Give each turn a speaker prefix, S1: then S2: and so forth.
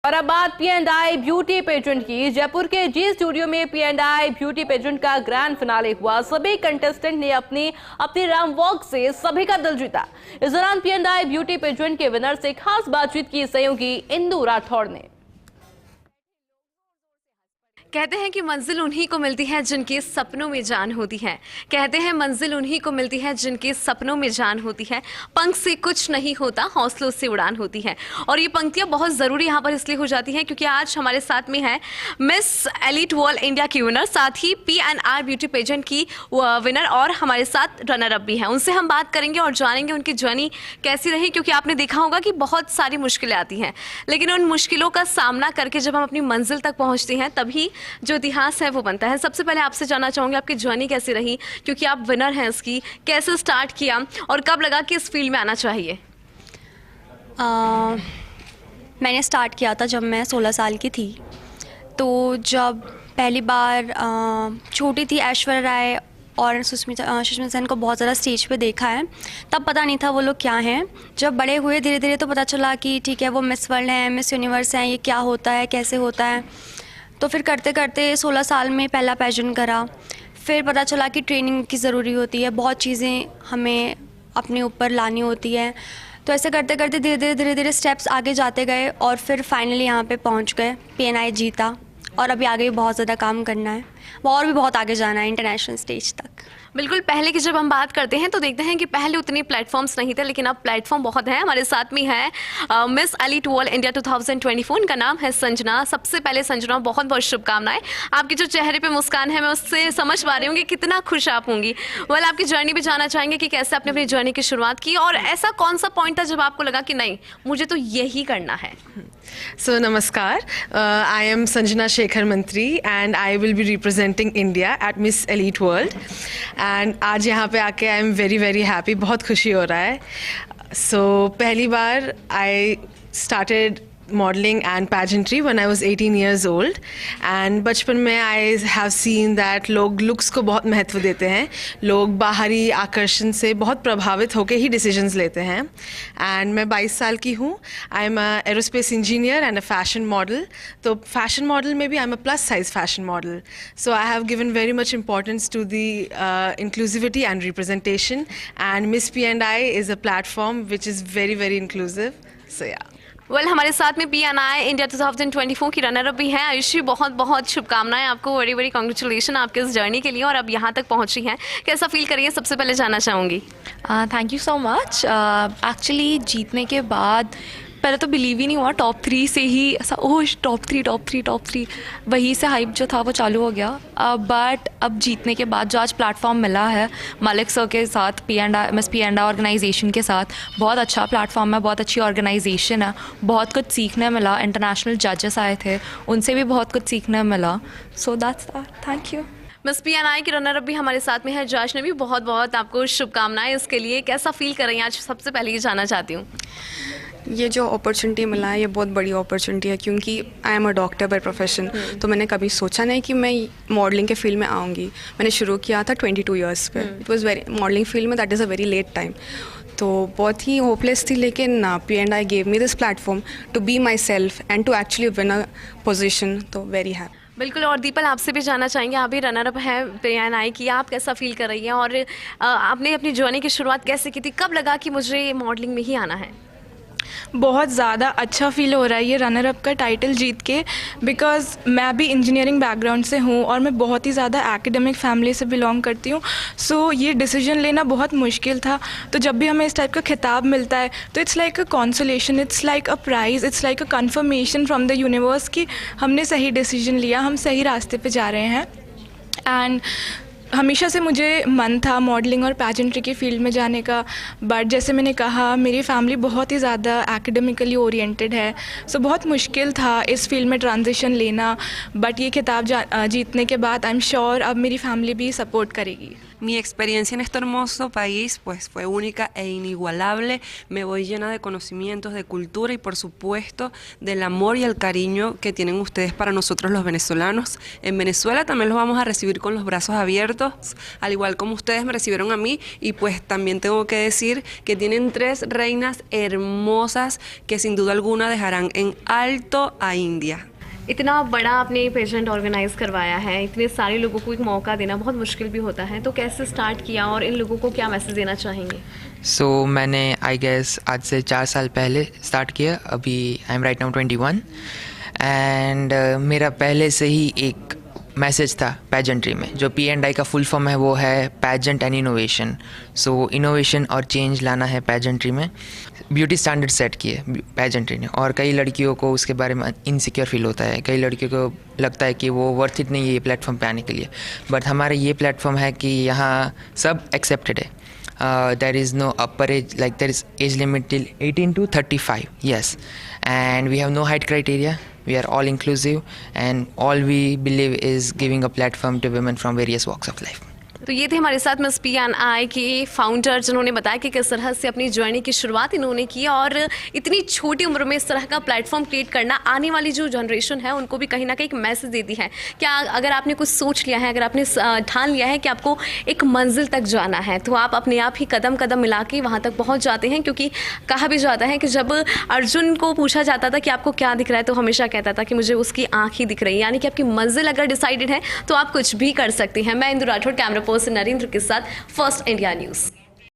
S1: और अब बात P&I ब्यूटी पेजेंट की। जयपुर के जी स्टूडियो में P&I ब्यूटी पेजेंट का ग्रैंड फिनाले हुआ। सभी कंटेस्टेंट ने अपनी रैंप वॉक से सभी का दिल जीता। इस दौरान P&I ब्यूटी पेजेंट के विनर से खास बातचीत की सहयोगी इंदु राठौड़ ने।
S2: कहते हैं कि मंजिल उन्हीं को मिलती है जिनके सपनों में जान होती है। कहते हैं मंजिल उन्हीं को मिलती है जिनके सपनों में जान होती है। पंख से कुछ नहीं होता, हौसलों से उड़ान होती है। और ये पंक्तियां बहुत ज़रूरी यहाँ पर इसलिए हो जाती हैं क्योंकि आज हमारे साथ में है मिस एलीट वर्ल्ड इंडिया की विनर, साथ ही P&I ब्यूटी पेजेंट की विनर और हमारे साथ रनर अप भी हैं। उनसे हम बात करेंगे और जानेंगे उनकी जर्नी कैसी रही, क्योंकि आपने देखा होगा कि बहुत सारी मुश्किलें आती हैं, लेकिन उन मुश्किलों का सामना करके जब हम अपनी मंजिल तक पहुँचते हैं तभी जो इतिहास है वो बनता है। सबसे पहले आपसे जानना चाहूँगी आपकी जर्नी कैसी रही, क्योंकि आप विनर हैं इसकी। कैसे स्टार्ट किया और कब लगा कि इस फील्ड में आना चाहिए?
S3: मैंने स्टार्ट किया था जब मैं 16 साल की थी। तो जब पहली बार छोटी थी, ऐश्वर्या राय और सुष्मिता सेन को बहुत ज़्यादा स्टेज पे देखा है, तब पता नहीं था वो लोग क्या हैं। जब बड़े हुए धीरे धीरे तो पता चला कि ठीक है वो मिस वर्ल्ड हैं, मिस यूनिवर्स हैं, ये क्या होता है, कैसे होता है। तो फिर करते करते 16 साल में पहला पैजेंट करा। फिर पता चला कि ट्रेनिंग की ज़रूरी होती है, बहुत चीज़ें हमें अपने ऊपर लानी होती है। तो ऐसे करते करते धीरे धीरे स्टेप्स आगे जाते गए और फिर फाइनली यहाँ पे पहुँच गए। P&I जीता और अभी आगे भी बहुत ज़्यादा काम करना है, और भी बहुत आगे जाना है इंटरनेशनल स्टेज तक।
S2: बिल्कुल, पहले की जब हम बात करते हैं तो देखते हैं कि पहले उतने प्लेटफॉर्म्स नहीं थे, लेकिन अब प्लेटफॉर्म बहुत हैं। हमारे साथ में है मिस एलीट वर्ल्ड इंडिया 2024, उनका नाम है संजना। सबसे पहले संजना, बहुत बहुत शुभकामनाएं। आपके जो चेहरे पे मुस्कान है, मैं उससे समझ पा रही हूँ कि कितना खुश आप होंगी। आपकी जर्नी भी जानना चाहेंगे कि कैसे आपने अपनी जर्नी की शुरुआत की और ऐसा कौन सा पॉइंट था जब आपको लगा कि नहीं, मुझे तो यही करना है?
S4: So namaskar, I am Sanjana Shekhar Mantri and I will be representing India at Miss Elite World and आज यहाँ पे आके I am very very happy, बहुत खुशी हो रहा है। So पहली बार I started modeling and pageantry when I was 18 years old and बचपन में I have seen that लोग looks को बहुत महत्व देते हैं, लोग बाहरी आकर्षण से बहुत प्रभावित होकर ही decisions लेते हैं। and मैं 22 साल की हूँ, I am a aerospace engineer and a fashion model। तो fashion model में भी I am a plus size fashion model, so I have given very much importance to the inclusivity and representation, and Miss P&I is a platform which is very very inclusive, so yeah।
S2: हमारे साथ में P&I India 2024 की runner up भी हैं आयुषी। बहुत बहुत शुभकामनाएं आपको, वेरी वेरी कॉन्ग्रेचुलेशन आपके इस जर्नी के लिए, और अब यहाँ तक पहुँची हैं, कैसा फील करिए सबसे पहले जानना चाहूँगी।
S5: Thank you so much. Actually जीतने के बाद पहले तो बिलीव ही नहीं हुआ, टॉप 3 से ही ऐसा ओह टॉप 3 वहीं से हाइप जो था वो चालू हो गया। बट अब जीतने के बाद जो आज प्लेटफॉर्म मिला है मलिक सर के साथ, मिस P&I ऑर्गेनाइजेशन के साथ, बहुत अच्छा प्लेटफॉर्म है, बहुत अच्छी ऑर्गेनाइजेशन है, बहुत कुछ सीखने मिला। इंटरनेशनल जजेस आए थे, उनसे भी बहुत कुछ सीखने मिला। So that's thank you.
S2: Miss P&I की रनर अप भी हमारे साथ में है जज ने भी, बहुत बहुत आपको शुभकामनाएं इसके लिए। कैसा फील कर रही हैं आज, सबसे पहले ये जानना चाहती हूँ।
S6: ये जो अपॉर्चुनिटी मिला है ये बहुत बड़ी अपॉर्चुनिटी है, क्योंकि I am a doctor by profession. तो मैंने कभी सोचा नहीं कि मैं मॉडलिंग के फील्ड में आऊँगी। मैंने शुरू किया था 22 ईयर्स पे। It was very modelling field में that is a very late time, तो बहुत ही होपलेस थी। लेकिन P&I gave me this platform to be my self and to actually win a position, तो वेरी हैप्पी।
S2: बिल्कुल, और दीपल आपसे भी जानना चाहेंगे, आप भी रनर अप हैं P&I की, आप कैसा फील कर रही हैं और आपने अपनी जर्नी की शुरुआत कैसे की थी, कब लगा कि मुझे मॉडलिंग में ही आना है?
S7: बहुत ज़्यादा अच्छा फील हो रहा है ये रनर अप का टाइटल जीत के, बिकॉज़ मैं भी इंजीनियरिंग बैकग्राउंड से हूँ और मैं बहुत ही ज़्यादा एकेडमिक फैमिली से बिलोंग करती हूँ। सो ये डिसीजन लेना बहुत मुश्किल था। तो जब भी हमें इस टाइप का खिताब मिलता है तो it's like a consolation, it's like a price, it's like a conformation from the universe कि हमने सही डिसीजन लिया, हम सही रास्ते पे जा रहे हैं। एंड हमेशा से मुझे मन था मॉडलिंग और पैजेंट्री की फील्ड में जाने का, बट जैसे मैंने कहा मेरी फैमिली बहुत ही ज़्यादा एकेडमिकली ओरिएंटेड है, सो बहुत मुश्किल था इस फील्ड में ट्रांजिशन लेना। बट ये खिताब जीतने के बाद आई एम श्योर अब मेरी फैमिली भी सपोर्ट करेगी।
S8: Mi experiencia en este hermoso país pues fue única e inigualable. Me voy llena de conocimientos, de cultura y por supuesto del amor y el cariño que tienen ustedes para nosotros los venezolanos. En Venezuela también los vamos a recibir con los brazos abiertos, al igual como ustedes me recibieron a mí, y pues también tengo que decir que tienen 3 reinas hermosas que sin duda alguna dejarán en alto a India.
S2: इतना बड़ा आपने pageant organise करवाया है, इतने सारे लोगों को एक मौका देना बहुत मुश्किल भी होता है, तो कैसे स्टार्ट किया और इन लोगों को क्या मैसेज देना चाहेंगे?
S9: मैंने आई गेस आज से 4 साल पहले स्टार्ट किया. अभी I am right now 21 and मेरा पहले से ही एक मैसेज था पैजेंट्री में. जो P&I का फुल फॉर्म है वो है pageant and innovation. So innovation और चेंज लाना है पैजेंट्री में. ब्यूटी स्टैंडर्ड सेट किए पैजेंट्री ने, और कई लड़कियों को उसके बारे में इनसिक्योर फील होता है. कई लड़कियों को लगता है कि वो वर्थ इट नहीं है ये प्लेटफॉर्म पे आने के लिए. बट हमारा ये प्लेटफॉर्म है कि यहाँ सब एक्सेप्टेड है. There is no upper age, like there is age limit till 18 to 35, yes, and we have no height criteria. We are all inclusive and all we believe is giving a platform to women from various walks of life.
S2: तो ये थे हमारे साथ miss P&I के founder, जिन्होंने बताया कि किस तरह से अपनी जर्नी की शुरुआत इन्होंने की और इतनी छोटी उम्र में इस तरह का प्लेटफॉर्म क्रिएट करना आने वाली जो जनरेशन है उनको भी कहीं ना कहीं एक मैसेज देती है. क्या अगर आपने कुछ सोच लिया है, अगर आपने ठान लिया है कि आपको एक मंजिल तक जाना है, तो आप अपने आप ही कदम कदम मिला के वहाँ तक पहुँच जाते हैं. क्योंकि कहा भी जाता है कि जब अर्जुन को पूछा जाता था कि आपको क्या दिख रहा है, तो हमेशा कहता था कि मुझे उसकी आँख ही दिख रही है. यानी कि आपकी मंजिल अगर डिसाइडेड है तो आप कुछ भी कर सकते हैं. मैं इंदु राठौड़, कैमरा पर्सन नरेंद्र के साथ, फर्स्ट इंडिया न्यूज़.